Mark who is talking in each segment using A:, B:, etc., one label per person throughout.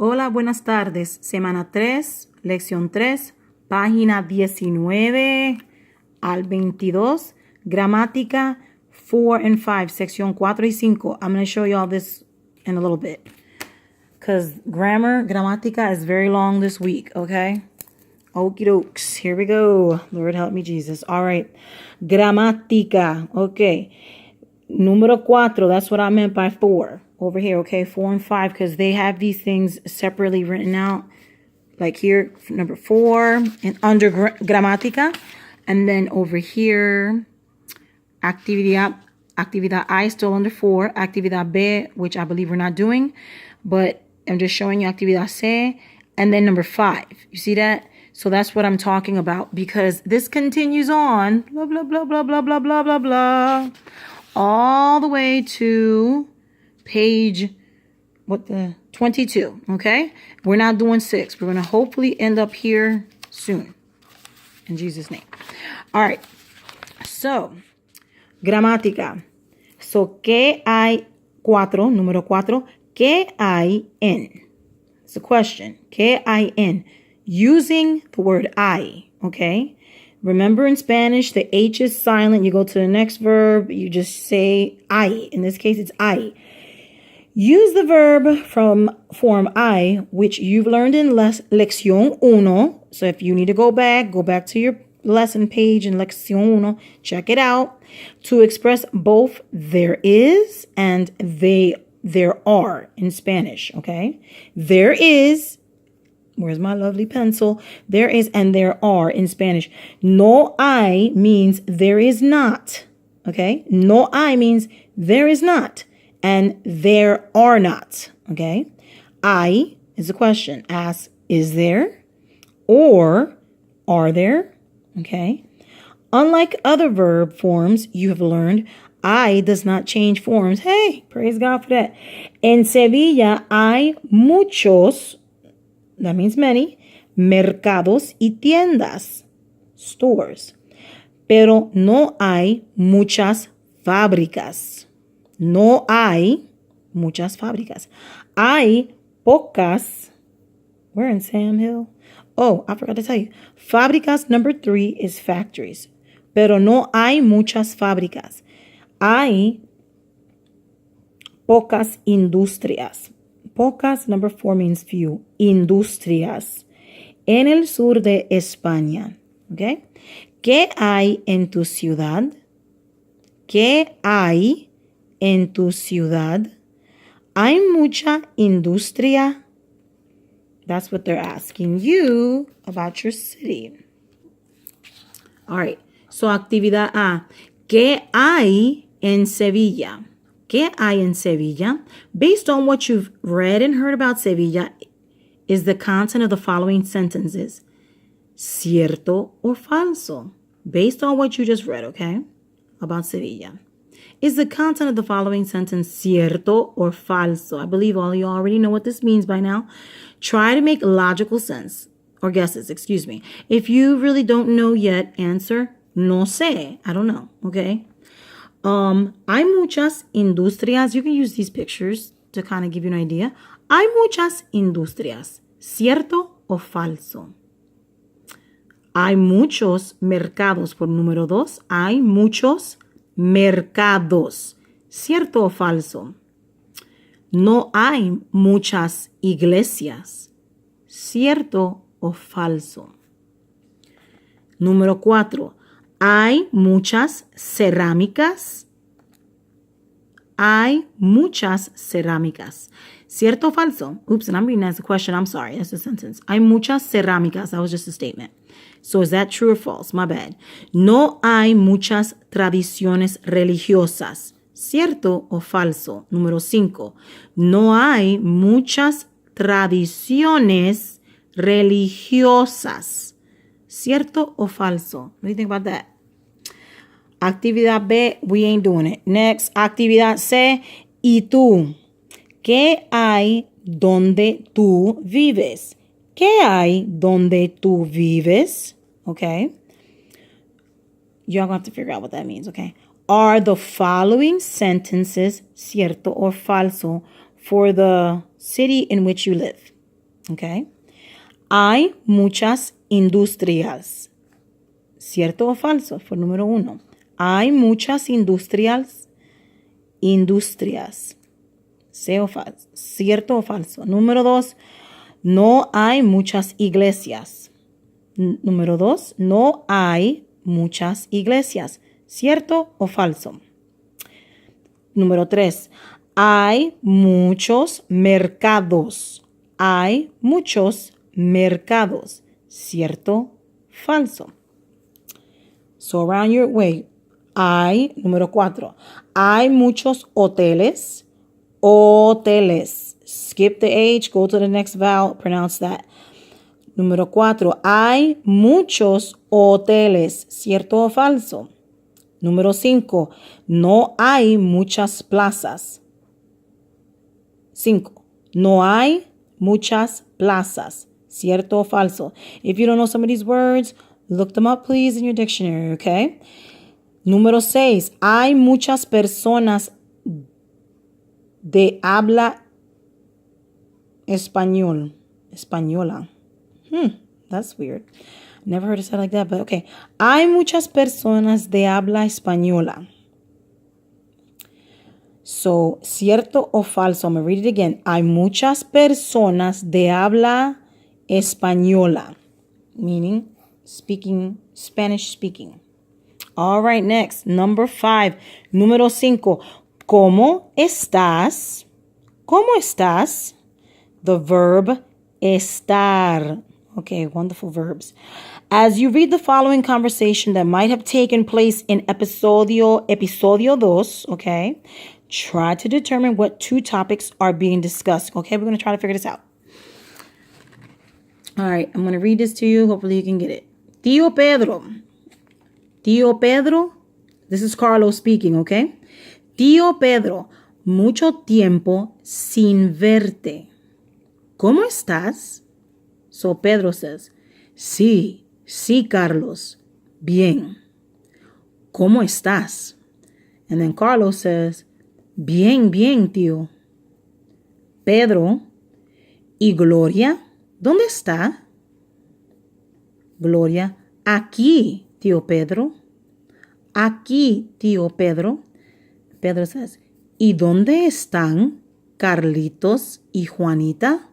A: Hola, buenas tardes. Semana 3, lección 3, página 19 al 22, gramática 4 and 5, sección 4 y 5. I'm going to show you all this in a little bit. Because gramática is very long this week, okay? Okie dokes. Here we go. Lord help me, Jesus. All right. Gramática. Okay. Número 4. That's what I meant by 4. Over here, okay? 4 and 5. Because they have these things separately written out. Like here, number 4. And under gramática. And then over here, actividad I still under 4. Actividad B, which I believe we're not doing. But I'm just showing you actividad C. And then number 5. You see that? So that's what I'm talking about, because this continues on, blah, blah, blah, blah, blah, blah, blah, blah, blah, all the way to page, 22, okay? We're not doing 6. We're going to hopefully end up here soon, in Jesus' name. All right, so, gramática. So, ¿qué hay? Número 4, ¿qué hay en? It's a question. ¿Qué hay en? Using the word I, okay? Remember in Spanish, the H is silent. You go to the next verb, you just say I. In this case, it's I. Use the verb from form I, which you've learned in Leccíon 1. So if you need to go back to your lesson page in Leccíon 1, check it out, to express both there is and there are in Spanish, okay? There is. Where's my lovely pencil? There is and there are in Spanish. No hay means there is not. Okay? No hay means there is not. And there are not. Okay? I is a question. Ask, is there? Or are there? Okay? Unlike other verb forms you have learned, I does not change forms. Hey, praise God for that. En Sevilla hay muchos, that means many, mercados y tiendas, stores. Pero no hay muchas fábricas. No hay muchas fábricas. Hay pocas. We're in Sam Hill. Oh, I forgot to tell you. Fábricas number 3 is factories. Pero no hay muchas fábricas. Hay pocas industrias. Pocas, number 4 means few. Industrias. En el sur de España. ¿Ok? ¿Qué hay en tu ciudad? ¿Qué hay en tu ciudad? ¿Hay mucha industria? That's what they're asking you about your city. All right. So, actividad A. ¿Qué hay en Sevilla? ¿Qué hay en Sevilla? Based on what you've read and heard about Sevilla, is the content of the following sentences cierto or falso? Based on what you just read, okay, about Sevilla. Is the content of the following sentence cierto or falso? I believe all of you already know what this means by now. Try to make logical sense, or guesses, excuse me. If you really don't know yet, answer no sé. I don't know, okay? Hay muchas industrias. You can use these pictures to kind of give you an idea. Hay muchas industrias. ¿Cierto o falso? Hay muchos mercados. Por número 2, hay muchos mercados. ¿Cierto o falso? No hay muchas iglesias. ¿Cierto o falso? Número 4. Hay muchas cerámicas. Hay muchas cerámicas. ¿Cierto o falso? Oops, and I'm reading that as a question. I'm sorry. That's a sentence. Hay muchas cerámicas. That was just a statement. So is that true or false? My bad. No hay muchas tradiciones religiosas. ¿Cierto o falso? Número 5. No hay muchas tradiciones religiosas. ¿Cierto o falso? What do you think about that? Actividad B, we ain't doing it. Next, actividad C, ¿y tú? ¿Qué hay donde tú vives? ¿Qué hay donde tú vives? Okay. Y'all gonna have to figure out what that means, okay? Are the following sentences cierto or falso for the city in which you live? Okay. Hay muchas industrias. ¿Cierto o falso? Fue el número 1. Hay muchas industrias. Industrias. ¿Cierto o falso? Número 2. No hay muchas iglesias. Número 2. No hay muchas iglesias. ¿Cierto o falso? Número 3. Hay muchos mercados. Hay muchos mercados. ¿Cierto? Falso. So around your way. Número 4. Hay muchos hoteles. Hoteles. Skip the H, go to the next vowel, pronounce that. Número 4. Hay muchos hoteles. ¿Cierto o falso? Número 5. No hay muchas plazas. 5. No hay muchas plazas. ¿Cierto o falso? If you don't know some of these words, look them up, please, in your dictionary, okay? Número 6. Hay muchas personas de habla española. That's weird. Never heard it said like that, but okay. Hay muchas personas de habla española. So, ¿cierto o falso? I'm going to read it again. Hay muchas personas de habla española. Meaning, Spanish speaking. All right, next. Number 5. Número 5. ¿Cómo estás? ¿Cómo estás? The verb estar. Okay, wonderful verbs. As you read the following conversation that might have taken place in episodio 2, okay, try to determine what 2 topics are being discussed. Okay, we're going to try to figure this out. All right, I'm going to read this to you. Hopefully you can get it. Tío Pedro, this is Carlos speaking, okay? Tío Pedro, mucho tiempo sin verte. ¿Cómo estás? So Pedro says, sí, Carlos, bien. ¿Cómo estás? And then Carlos says, bien, tío. Pedro, ¿y Gloria? ¿Dónde está? Gloria, aquí, tío Pedro. Aquí, tío Pedro. Pedro says, ¿y dónde están Carlitos y Juanita?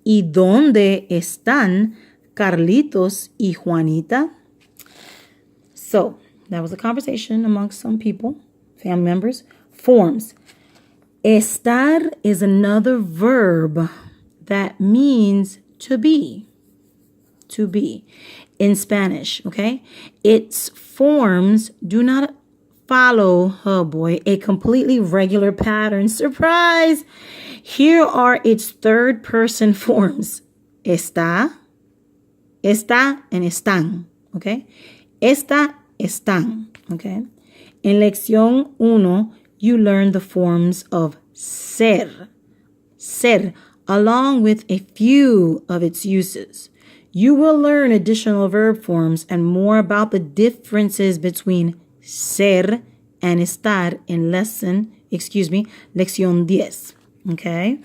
A: ¿Y dónde están Carlitos y Juanita? So, that was a conversation amongst some people, family members. Forms. Estar is another verb that means to be. To be. In Spanish, okay? Its forms do not follow, a completely regular pattern. Surprise! Here are its third person forms. Está, and están, okay? Esta, están, okay? In Lección 1, you learn the forms of ser, along with a few of its uses. You will learn additional verb forms and more about the differences between ser and estar in Lección 10. Okay?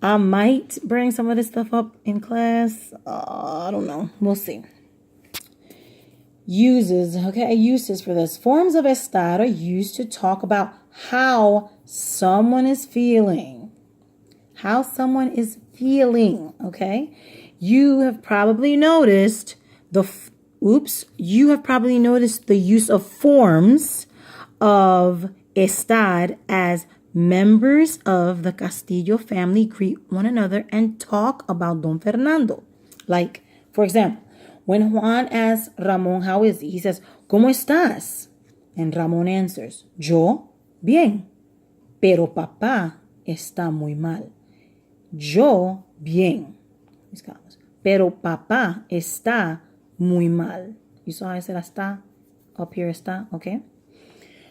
A: I might bring some of this stuff up in class. I don't know. We'll see. Uses for this. Forms of estar are used to talk about how someone is feeling. Okay? You have probably noticed the use of forms of estar as members of the Castillo family greet one another and talk about Don Fernando. Like, for example, when Juan asks Ramon, how is he? He says, ¿Cómo estás? And Ramon answers, Yo, bien. Pero papá está muy mal. Yo, bien. Pero papá está muy mal. You saw I said está? Up here está, okay?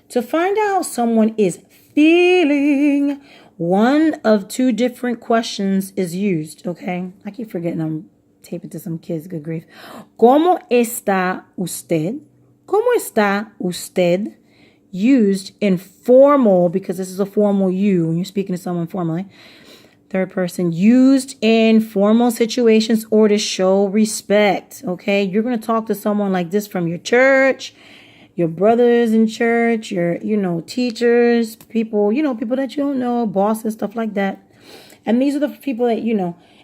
A: To find out how someone is feeling, one of 2 different questions is used, okay? I keep forgetting I'm taping to some kids, good grief. ¿Cómo está usted? ¿Cómo está usted? Used in formal, because this is a formal you when you're speaking to someone formally. Third person, used in formal situations or to show respect. Okay, you're going to talk to someone like this from your church, your brothers in church, your, teachers, people, people that you don't know, bosses, stuff like that. And these are the people that,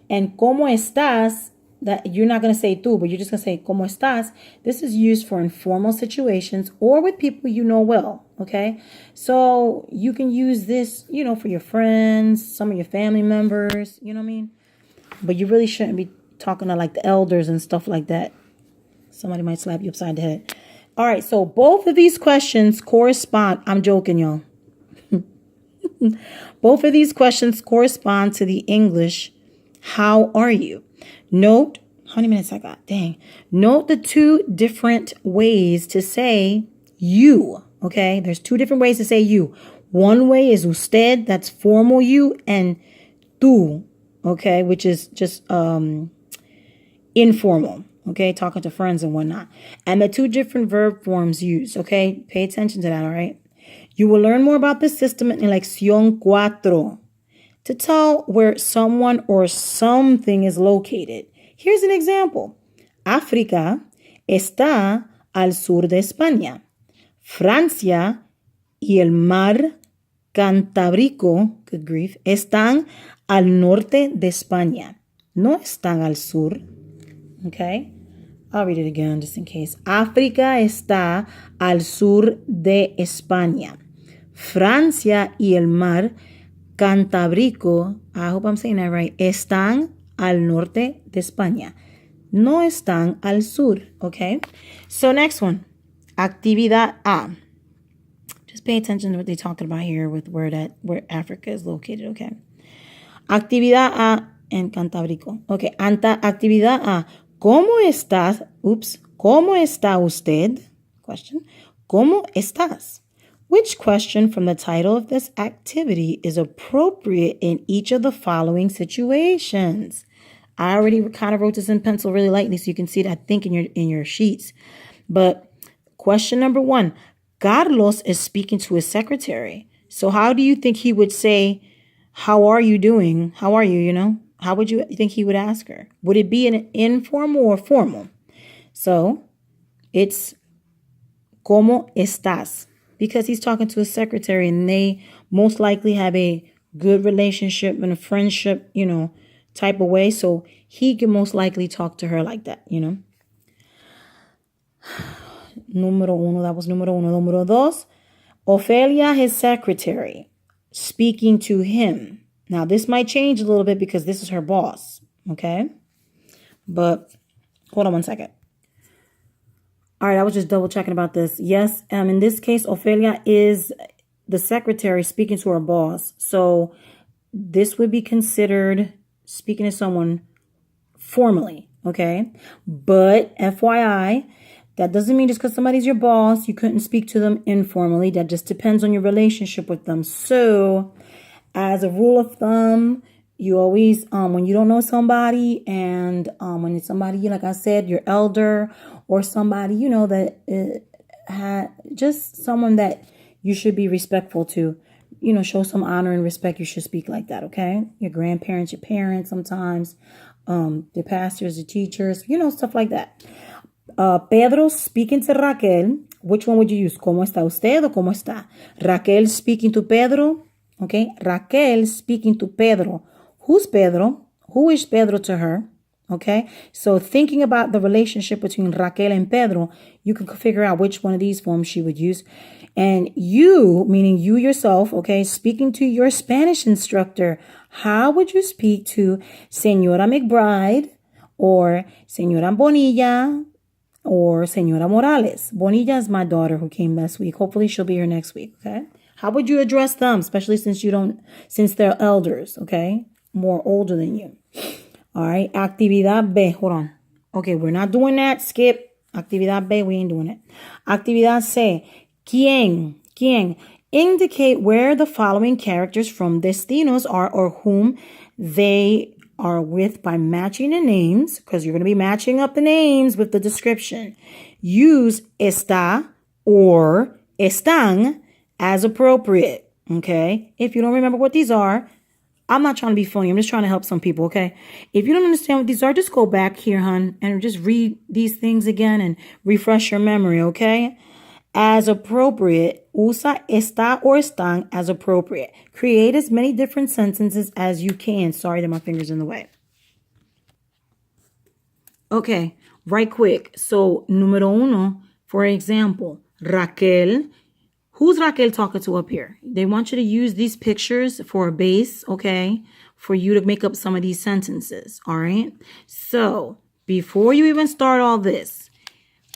A: and como estás, that you're not going to say tú, but you're just going to say como estás. This is used for informal situations or with people you know well, okay? So you can use this, for your friends, some of your family members, you know what I mean? But you really shouldn't be talking to like the elders and stuff like that. Somebody might slap you upside the head. All right, so both of these questions correspond. I'm joking, y'all. Both of these questions correspond to the English, how are you? Note, how many minutes I got? Dang. Note the two different ways to say you, okay? There's two different ways to say you. One way is usted, that's formal you, and tú, okay, which is just informal, okay, talking to friends and whatnot. And the two different verb forms used, okay? Pay attention to that, all right? You will learn more about this system in Leccíon 4 to tell where someone or something is located. Here's an example. África está al sur de España. Francia y el mar Cantábrico, good grief, están al norte de España. No están al sur. Okay? I'll read it again just in case. África está al sur de España. Francia y el mar Cantábrico, I hope I'm saying that right, están al norte de España. No están al sur, okay? So next one, actividad A. Just pay attention to what they're talking about here with where Africa is located, okay? Actividad A en Cantábrico. Okay, actividad A. ¿Cómo estás? ¿Cómo está usted? Question. ¿Cómo estás? Which question from the title of this activity is appropriate in each of the following situations? I already kind of wrote this in pencil really lightly so you can see it, I think, in your sheets. But question number 1, Carlos is speaking to his secretary. So how do you think he would say, how are you doing? How are you, How would you think he would ask her? Would it be an informal or formal? So it's ¿Cómo estás? Because he's talking to his secretary and they most likely have a good relationship and a friendship, type of way. So he can most likely talk to her like that, Número uno, that was número uno. Número dos, Ofelia, his secretary, speaking to him. Now, this might change a little bit because this is her boss, okay? But hold on one second. All right, I was just double checking about this. Yes, in this case, Ofelia is the secretary speaking to her boss. So this would be considered speaking to someone formally, okay? But FYI, that doesn't mean just because somebody's your boss, you couldn't speak to them informally. That just depends on your relationship with them. So as a rule of thumb, you always, when you don't know somebody and when it's somebody, like I said, your elder or somebody, that just someone that you should be respectful to, show some honor and respect, you should speak like that, okay? Your grandparents, your parents sometimes, the pastors, the teachers, stuff like that. Pedro speaking to Raquel, which one would you use? ¿Cómo está usted o cómo está? Raquel speaking to Pedro, okay? Raquel speaking to Pedro. Who's Pedro? Who is Pedro to her? Okay, so thinking about the relationship between Raquel and Pedro, you can figure out which one of these forms she would use. And you, meaning you yourself, okay, speaking to your Spanish instructor, how would you speak to Señora McBride or Señora Bonilla or Señora Morales? Bonilla is my daughter who came last week. Hopefully she'll be here next week, okay? How would you address them, especially since they're elders, okay? More older than you. All right, actividad B. Hold on. Okay, we're not doing that. Skip. Actividad B, we ain't doing it. Actividad C. ¿Quién? Indicate where the following characters from Destinos are or whom they are with by matching the names, because you're going to be matching up the names with the description. Use está or están as appropriate. Okay, if you don't remember what these are, I'm not trying to be funny. I'm just trying to help some people, okay? If you don't understand what these are, just go back here, hun, and just read these things again and refresh your memory, okay? As appropriate, usa está or están as appropriate. Create as many different sentences as you can. Sorry that my finger's in the way. Okay, right quick. So, número uno, for example, Raquel. Who's Raquel talking to up here? They want you to use these pictures for a base, okay, for you to make up some of these sentences, all right? So, before you even start all this,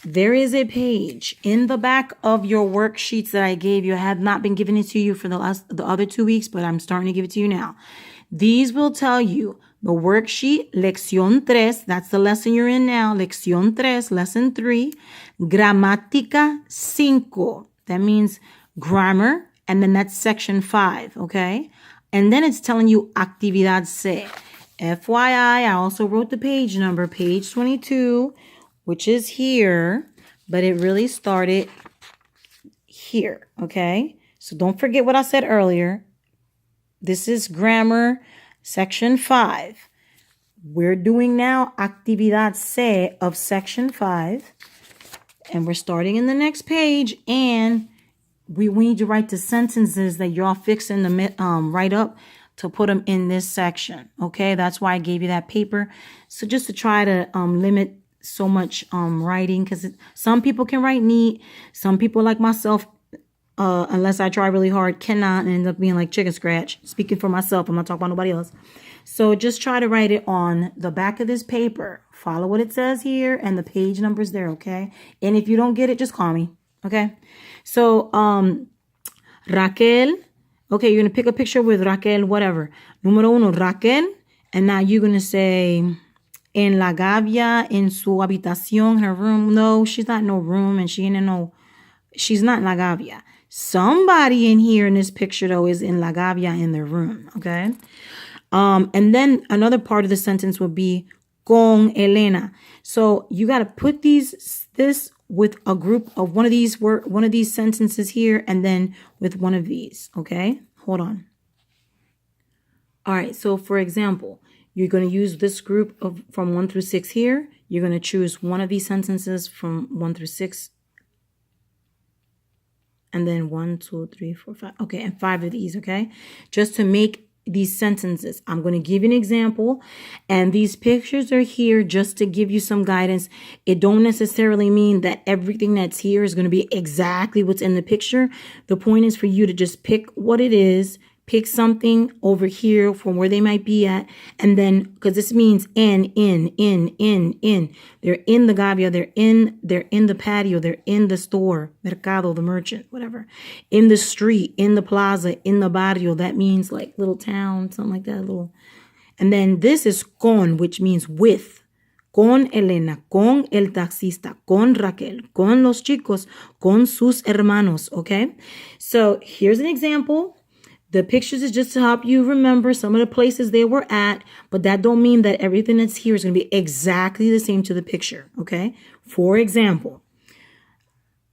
A: there is a page in the back of your worksheets that I gave you. I had not been giving it to you for the other 2 weeks, but I'm starting to give it to you now. These will tell you the worksheet, Leccíon 3, that's the lesson you're in now, Leccíon 3, lesson 3, Gramática 5. That means grammar, and then that's section 5, okay? And then it's telling you actividad C. FYI, I also wrote the page number, page 22, which is here, but it really started here, okay? So don't forget what I said earlier. This is grammar, section 5. We're doing now actividad C of section 5. And we're starting in the next page, and we need to write the sentences that y'all fixing to write up to put them in this section. Okay, that's why I gave you that paper. So just to try to limit so much writing, because some people can write neat. Some people like myself, unless I try really hard, cannot, and end up being like chicken scratch. Speaking for myself, I'm not talking about nobody else. So just try to write it on the back of this paper. Follow what it says here and the page numbers there, okay? And if you don't get it, just call me, okay? So, Raquel, okay, you're going to pick a picture with Raquel, whatever. Número uno, Raquel. And now you're going to say, en la gavia, en su habitación, her room. No, she's not in no room, and she's not in la gavia. Somebody in here in this picture, though, is in la gavia in their room, okay? And then another part of the sentence would be con Elena. So you got to put this with a group of one of these sentences here, and then with one of these. Okay, hold on. All right. So for example, you're going to use this group of from 1 through 6 here. You're going to choose one of these sentences from 1 through 6. And then 1, 2, 3, 4, 5. Okay, and 5 of these, okay? Just to make these sentences. I'm going to give you an example, and these pictures are here just to give you some guidance. It don't necessarily mean that everything that's here is going to be exactly what's in the picture. The point is for you to just pick what it is, pick something over here from where they might be at, and then, because this means in. They're in the gavia, they're in the patio, they're in the store, mercado, the merchant, whatever. In the street, in the plaza, in the barrio, that means like little town, something like that, little. And then this is con, which means with. Con Elena, con el taxista, con Raquel, con los chicos, con sus hermanos, okay? So here's an example. The pictures is just to help you remember some of the places they were at, but that don't mean that everything that's here is going to be exactly the same to the picture, okay? For example,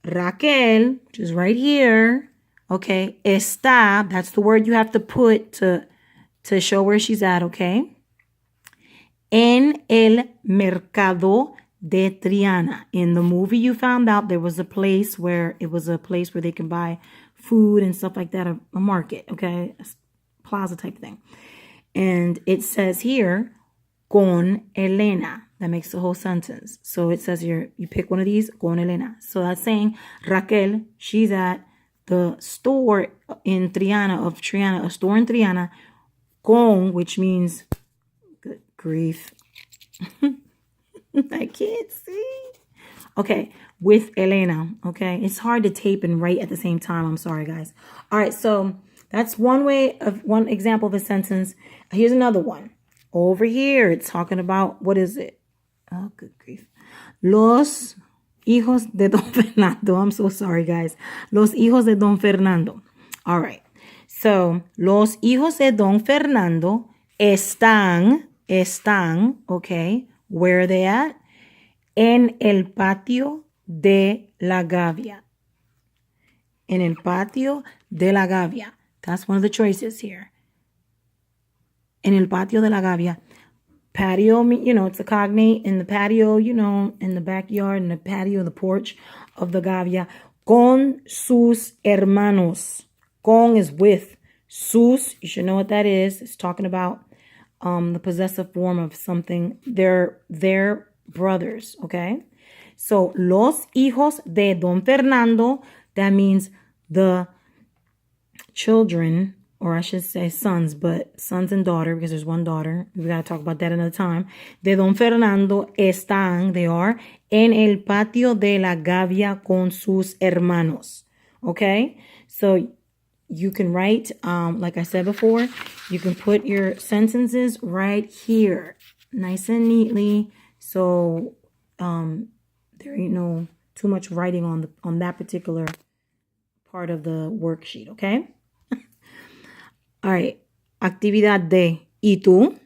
A: Raquel, which is right here, okay, está, that's the word you have to put to show where she's at, okay? En el mercado de Triana. In the movie you found out there was a place where they can buy food and stuff like that, a market, okay, a plaza type thing. And it says here, con Elena. That makes the whole sentence. So it says here, you pick one of these, con Elena. So that's saying Raquel, she's at the store in Triana, a store in Triana, con, which means, good grief, I can't see. Okay, with Elena, okay? It's hard to tape and write at the same time. I'm sorry, guys. All right, so that's one example of a sentence. Here's another one. Over here, it's talking about, what is it? Oh, good grief. Los hijos de Don Fernando. I'm so sorry, guys. Los hijos de Don Fernando. All right. So, los hijos de Don Fernando están, okay? Where are they at? En el patio de la gavia. En el patio de la gavia. That's one of the choices here. En el patio de la gavia. Patio, it's a cognate. In the patio, in the backyard, in the patio, the porch of the gavia. Con sus hermanos. Con is with. Sus, you should know what that is. It's talking about the possessive form of something. They're their brothers, okay? So, los hijos de Don Fernando, that means the children, or I should say sons, but sons and daughter, because there's one daughter. We got to talk about that another time. De Don Fernando están, they are, en el patio de la gavia con sus hermanos. Okay? So you can write, like I said before, you can put your sentences right here, nice and neatly. So there ain't no too much writing on that particular part of the worksheet, okay? All right. Actividad D. ¿Y tú?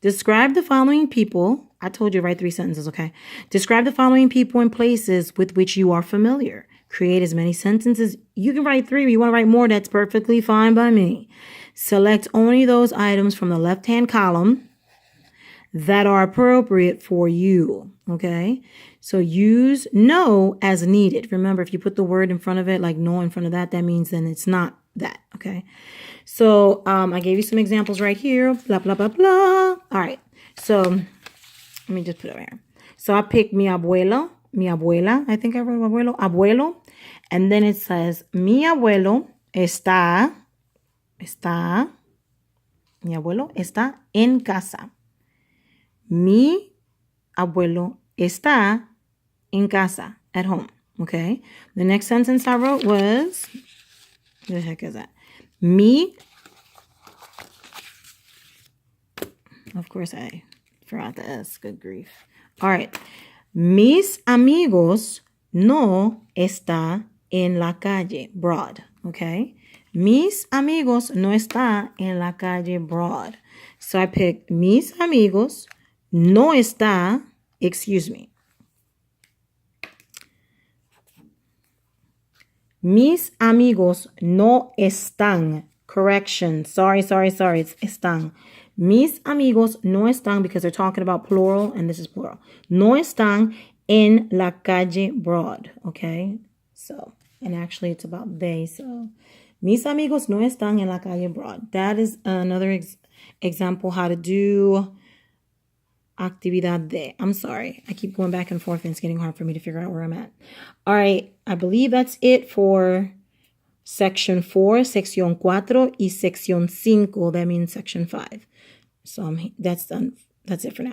A: Describe the following people. I told you to write 3 sentences, okay? Describe the following people and places with which you are familiar. Create as many sentences. You can write 3. If you want to write more, that's perfectly fine by me. Select only those items from the left-hand column that are appropriate for you, okay? So use no as needed. Remember, if you put the word in front of it, like no in front of that means then it's not that, okay? So I gave you some examples right here, blah, blah, blah, blah. All right, so let me just put it over here. So I picked mi abuela, I think I wrote abuelo, and then it says, mi abuelo está, mi abuelo está en casa. Mi abuelo está en casa, at home, okay? The next sentence I wrote was, what the heck is that? Of course I forgot the S, good grief. All right. Mis amigos no está en la calle, Broad, okay? Mis amigos no está en la calle, Broad. So I picked mis amigos no está, Mis amigos no están. Correction. Sorry. It's están. Mis amigos no están because they're talking about plural and this is plural. No están en la calle Broad. Okay? So, and actually it's about they. So, mis amigos no están en la calle Broad. That is another example how to do actividad de. I'm sorry. I keep going back and forth and it's getting hard for me to figure out where I'm at. All right. I believe that's it for section 4, sección 4, y sección 5. That means section 5. So that's done. That's it for now.